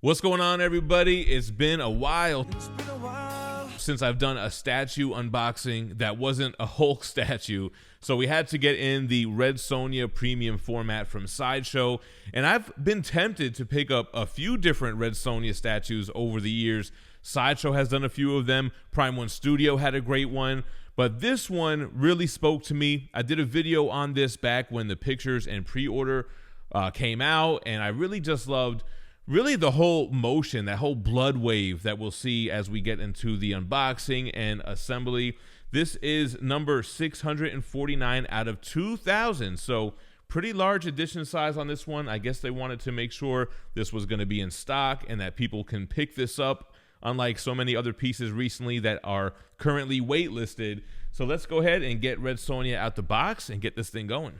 What's going on, everybody? It's been a while since I've done a statue unboxing that wasn't a Hulk statue, so we had to get in the Red Sonja premium format from Sideshow, and I've been tempted to pick up a few different Red Sonja statues over the years. Sideshow has done a few of them. Prime One Studio had a great one, but this one really spoke to me. I did a video on this back when the pictures and pre-order came out, and I really just loved the whole motion, that whole blood wave that we'll see as we get into the unboxing and assembly. This is number 649 out of 2,000, so pretty large edition size on this one. I guess they wanted to make sure this was going to be in stock and that people can pick this up, unlike so many other pieces recently that are currently waitlisted. So let's go ahead and get Red Sonja out the box and get this thing going.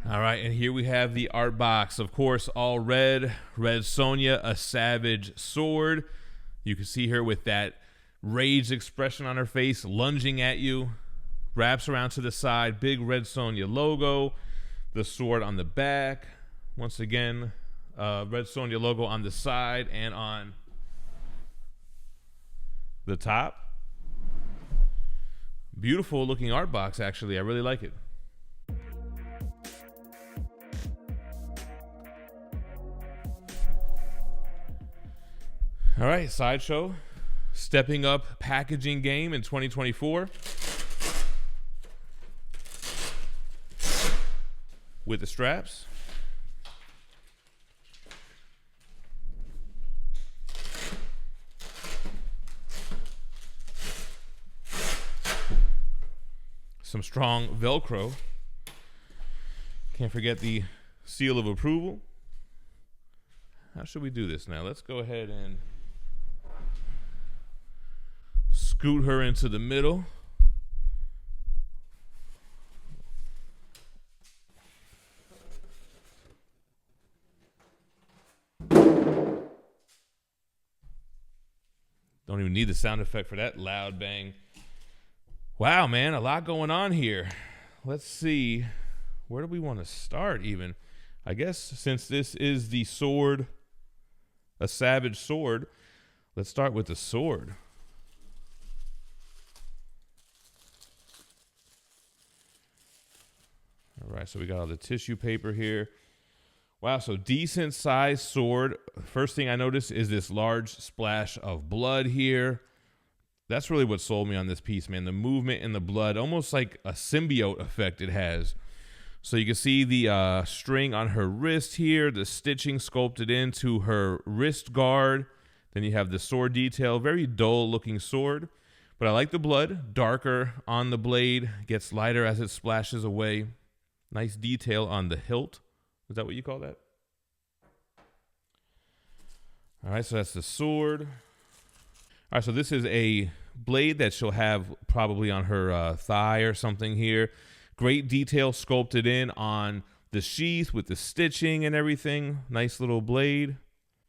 All right, and here we have the art box. Of course, all red. Red Sonja, a savage sword. You can see her with that rage expression on her face, lunging at you. Wraps around to the side, big Red Sonja logo. The sword on the back. Once again, Red Sonja logo on the side and on the top. Beautiful looking art box, actually. I really like it. All right, Sideshow, stepping up packaging game in 2024 with the straps. Some strong Velcro. Can't forget the seal of approval. How should we do this now? Let's go ahead and scoot her into the middle. Don't even need the sound effect for that loud bang. Wow, man, a lot going on here. Let's see. Where do we want to start even? I guess since this is the sword, a savage sword, let's start with the sword. All right, so we got all the tissue paper here. Wow, so decent sized sword. First thing I noticed is this large splash of blood here. That's really what sold me on this piece, man. The movement in the blood, almost like a symbiote effect it has. So you can see the string on her wrist here, the stitching sculpted into her wrist guard. Then you have the sword detail, very dull looking sword. But I like the blood, darker on the blade, gets lighter as it splashes away. Nice detail on the hilt. Is that what you call that? All right, so that's the sword. All right, so this is a blade that she'll have probably on her thigh or something here. Great detail sculpted in on the sheath with the stitching and everything. Nice little blade.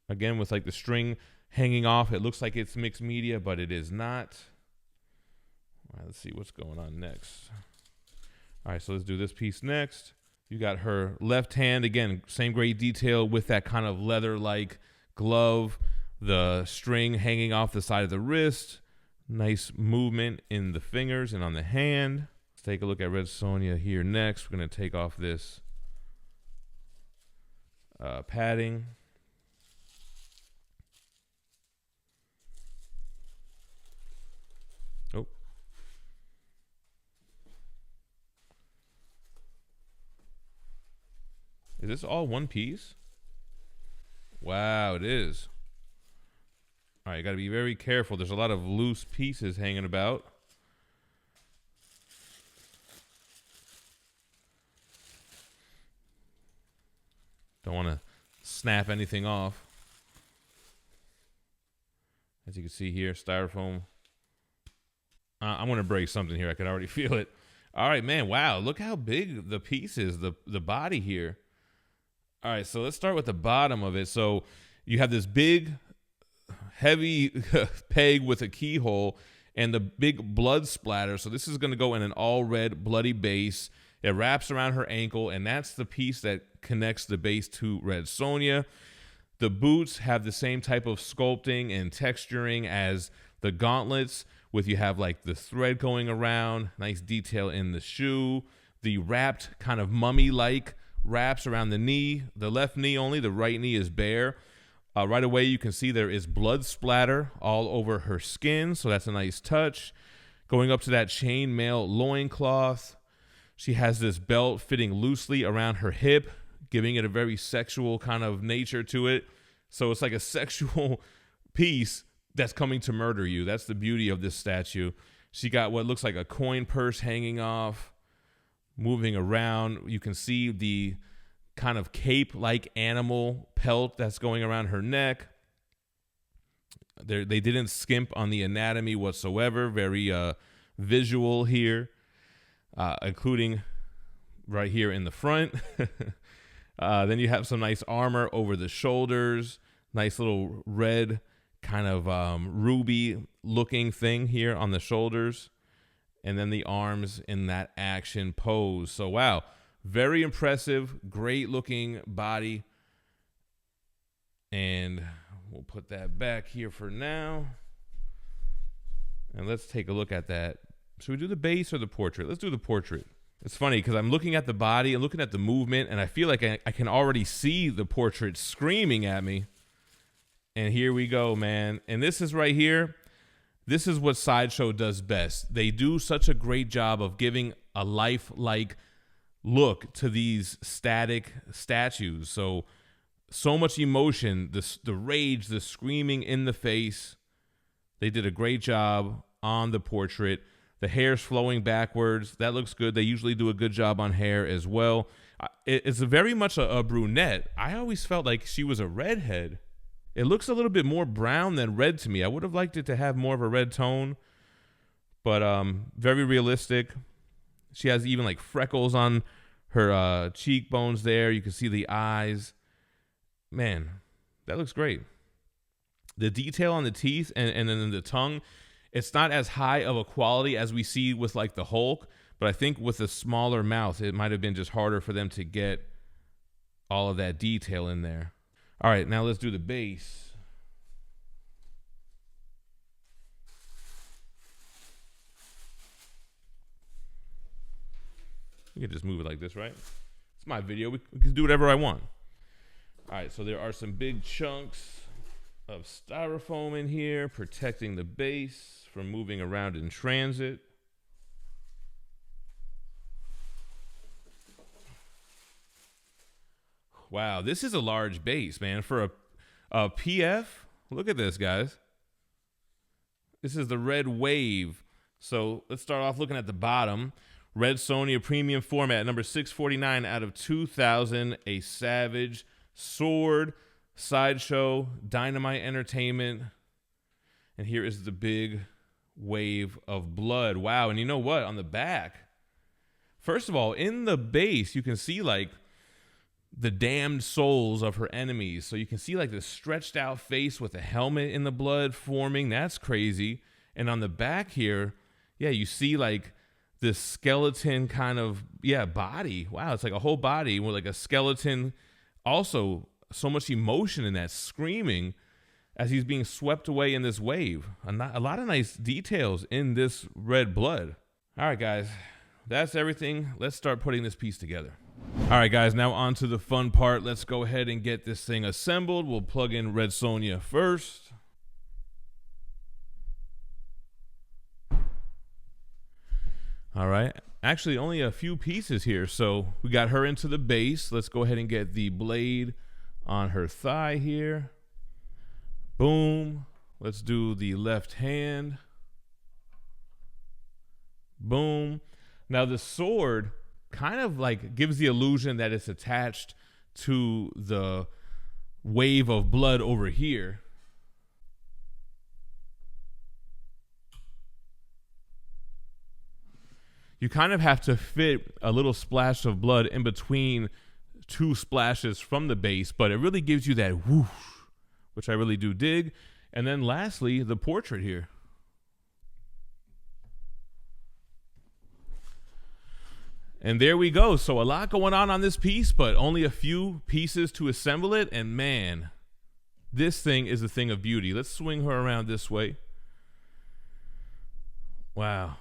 Again, with like the string hanging off. It looks like it's mixed media, but it is not. All right, let's see what's going on next. All right, so let's do this piece next. You got her left hand. Again, same great detail with that kind of leather-like glove. The string hanging off the side of the wrist. Nice movement in the fingers and on the hand. Let's take a look at Red Sonja here next. We're going to take off this padding. Oh. Is this all one piece? Wow, it is. All right, you got to be very careful. There's a lot of loose pieces hanging about. Don't want to snap anything off. As you can see here, styrofoam. I'm going to break something here. I can already feel it. All right, man. Wow, look how big the piece is, the body here. All right, so let's start with the bottom of it. So you have this big, heavy peg with a keyhole and the big blood splatter. So this is going to go in an all red bloody base. It wraps around her ankle, and that's the piece that connects the base to Red Sonja. The boots have the same type of sculpting and texturing as the gauntlets, with you have like the thread going around, nice detail in the shoe. The wrapped kind of mummy-like wraps around the knee, the left knee only, the right knee is bare. Right away you can see there is blood splatter all over her skin, so that's a nice touch. Going up to that chainmail loincloth, she has this belt fitting loosely around her hip, giving it a very sexual kind of nature to it. So it's like a sexual piece that's coming to murder you. That's the beauty of this statue. She got what looks like a coin purse hanging off, moving around. You can see the kind of cape-like animal pelt that's going around her neck. They didn't skimp on the anatomy whatsoever. Very visual here, including right here in the front. Then you have some nice armor over the shoulders, nice little red kind of ruby looking thing here on the shoulders, and then the arms in that action pose. So wow, very impressive, great looking body. And we'll put that back here for now, and let's take a look at that. Should we do the base or the portrait? Let's do the portrait. It's funny because I'm looking at the body and looking at the movement, and I feel like I can already see the portrait screaming at me. And here we go, man. And this is right here. This is what Sideshow does best. They do such a great job of giving a lifelike look to these static statues. So much emotion, the rage, the screaming in the face. They did a great job on the portrait. The hair's flowing backwards. That looks good. They usually do a good job on hair as well. It's very much a brunette. I always felt like she was a redhead. It looks a little bit more brown than red to me. I would have liked it to have more of a red tone, but very realistic. She has even like freckles on her cheekbones there. You can see the eyes. Man, that looks great. The detail on the teeth and then the tongue, it's not as high of a quality as we see with like the Hulk, but I think with a smaller mouth, it might have been just harder for them to get all of that detail in there. All right, now let's do the base. We can just move it like this, right? It's my video. We can do whatever I want. All right, so there are some big chunks of styrofoam in here protecting the base from moving around in transit. Wow, this is a large base, man. For a PF, look at this, guys. This is the Red Wave. So let's start off looking at the bottom. Red Sonja premium format, number 649 out of 2,000. A Savage sword, Sideshow, Dynamite Entertainment. And here is the big wave of blood. Wow, and you know what? On the back, first of all, in the base, you can see like the damned souls of her enemies. So you can see like the stretched out face with a helmet in the blood forming. That's crazy. And on the back here, yeah, you see like this skeleton kind of, body. Wow, it's like a whole body with like a skeleton. Also, so much emotion in that, screaming as he's being swept away in this wave. A lot of nice details in this red blood. All right, guys, that's everything. Let's start putting this piece together. All right, guys, now on to the fun part. Let's go ahead and get this thing assembled. We'll plug in Red Sonja first. All right, actually only a few pieces here. So we got her into the base. Let's go ahead and get the blade on her thigh here. Boom. Let's do the left hand. Boom. Now the sword kind of like gives the illusion that it's attached to the wave of blood over here. You kind of have to fit a little splash of blood in between two splashes from the base, but it really gives you that whoosh, which I really do dig. And then lastly, the portrait here. And there we go. So a lot going on this piece, but only a few pieces to assemble it. And man, this thing is a thing of beauty. Let's swing her around this way. Wow.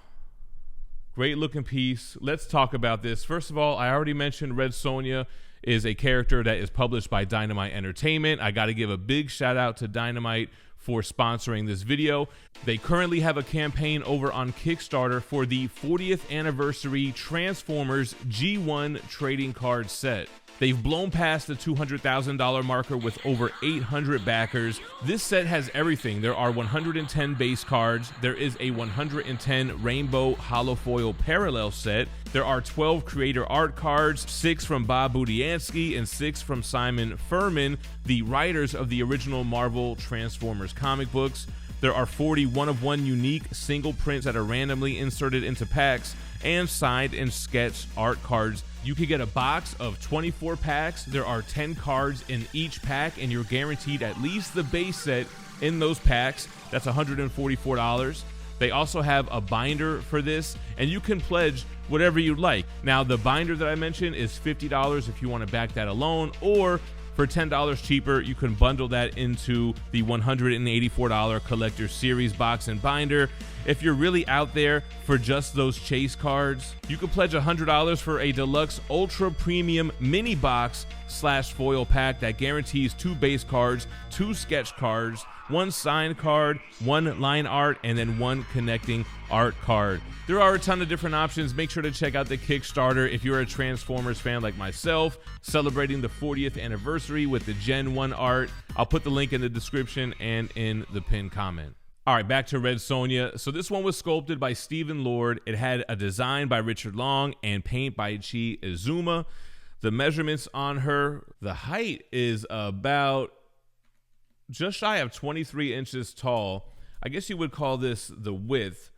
Great looking piece. Let's talk about this. First of all, I already mentioned Red Sonja is a character that is published by Dynamite Entertainment. I got to give a big shout out to Dynamite for sponsoring this video. They currently have a campaign over on Kickstarter for the 40th anniversary Transformers G1 trading card set. They've blown past the $200,000 marker with over 800 backers. This set has everything. There are 110 base cards. There is a 110 rainbow holofoil parallel set. There are 12 creator art cards, 6 from Bob Budiansky and 6 from Simon Furman, the writers of the original Marvel Transformers comic books. There are 40 one-of-one unique single prints that are randomly inserted into packs and signed and sketched art cards. You could get a box of 24 packs. There are 10 cards in each pack, and you're guaranteed at least the base set in those packs. That's $144. They also have a binder for this, and you can pledge whatever you'd like. Now, the binder that I mentioned is $50 if you want to back that alone, or for $10 cheaper, you can bundle that into the $184 Collector Series box and binder. If you're really out there for just those chase cards, you can pledge $100 for a deluxe ultra premium mini box / foil pack that guarantees 2 base cards, 2 sketch cards, 1 signed card, 1 line art, and then 1 connecting art card. There are a ton of different options. Make sure to check out the Kickstarter if you're a Transformers fan like myself, celebrating the 40th anniversary with the Gen 1 art. I'll put the link in the description and in the pinned comment. All right, back to Red Sonja. So this one was sculpted by Stephen Lord. It had a design by Richard Long and paint by Chi Izuma. The measurements on her, the height is about just shy of 23 inches tall. I guess you would call this the width.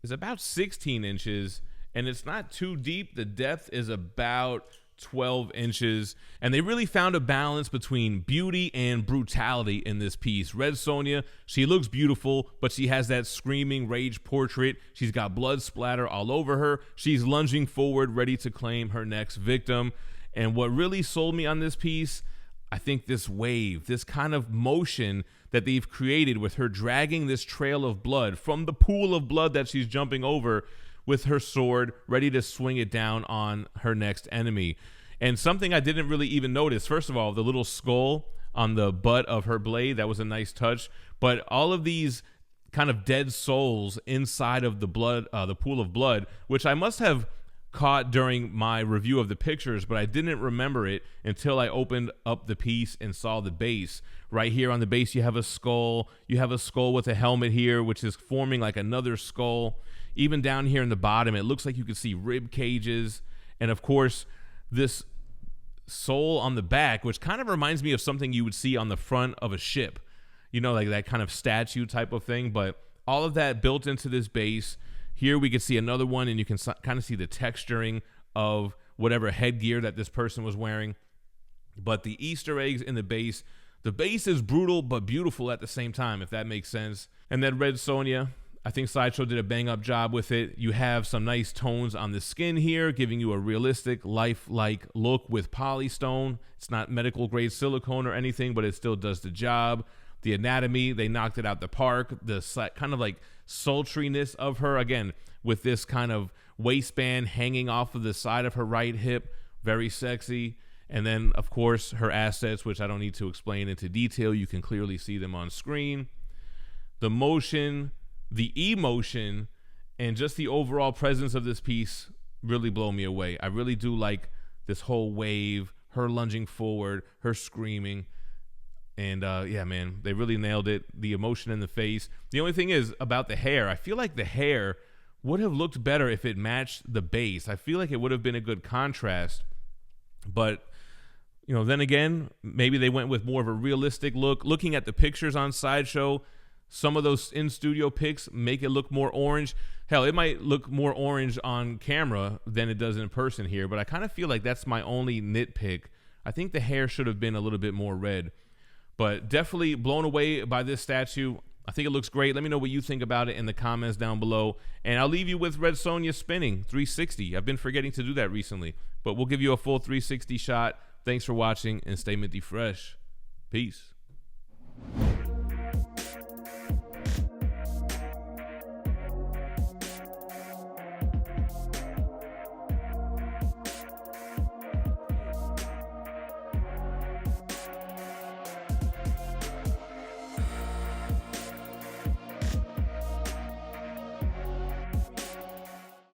Is about 16 inches, and it's not too deep. The depth is about 12 inches, and they really found a balance between beauty and brutality in this piece. Red Sonja, she looks beautiful, but she has that screaming rage portrait. She's got blood splatter all over her. She's lunging forward, ready to claim her next victim. And what really sold me on this piece, I think this wave, this kind of motion that they've created with her dragging this trail of blood from the pool of blood that she's jumping over with her sword, ready to swing it down on her next enemy. And something I didn't really even notice, first of all, the little skull on the butt of her blade, that was a nice touch. But all of these kind of dead souls inside of the blood, the pool of blood, which I must have caught during my review of the pictures, but I didn't remember it until I opened up the piece and saw the base. Right here on the base, you have a skull. You have a skull with a helmet here, which is forming like another skull. Even down here in the bottom, it looks like you can see rib cages. And of course, this soul on the back, which kind of reminds me of something you would see on the front of a ship, you know, like that kind of statue type of thing. But all of that built into this base. Here we can see another one, and you can kind of see the texturing of whatever headgear that this person was wearing. But the Easter eggs in the base is brutal but beautiful at the same time, if that makes sense. And then Red Sonja, I think Sideshow did a bang-up job with it. You have some nice tones on the skin here, giving you a realistic, lifelike look with polystone. It's not medical-grade silicone or anything, but it still does the job. The anatomy, they knocked it out the park. The kind of like sultriness of her, again, with this kind of waistband hanging off of the side of her right hip, very sexy. And then, of course, her assets, which I don't need to explain into detail. You can clearly see them on screen. The motion, the emotion, and just the overall presence of this piece really blow me away. I really do like this whole wave, her lunging forward, her screaming. And yeah, man, they really nailed it. The emotion in the face. The only thing is about the hair. I feel like the hair would have looked better if it matched the base. I feel like it would have been a good contrast. But, you know, then again, maybe they went with more of a realistic look. Looking at the pictures on Sideshow, some of those in-studio pics make it look more orange. Hell, it might look more orange on camera than it does in person here. But I kind of feel like that's my only nitpick. I think the hair should have been a little bit more red. But definitely blown away by this statue. I think it looks great. Let me know what you think about it in the comments down below. And I'll leave you with Red Sonja spinning 360. I've been forgetting to do that recently. But we'll give you a full 360 shot. Thanks for watching and stay minty fresh. Peace.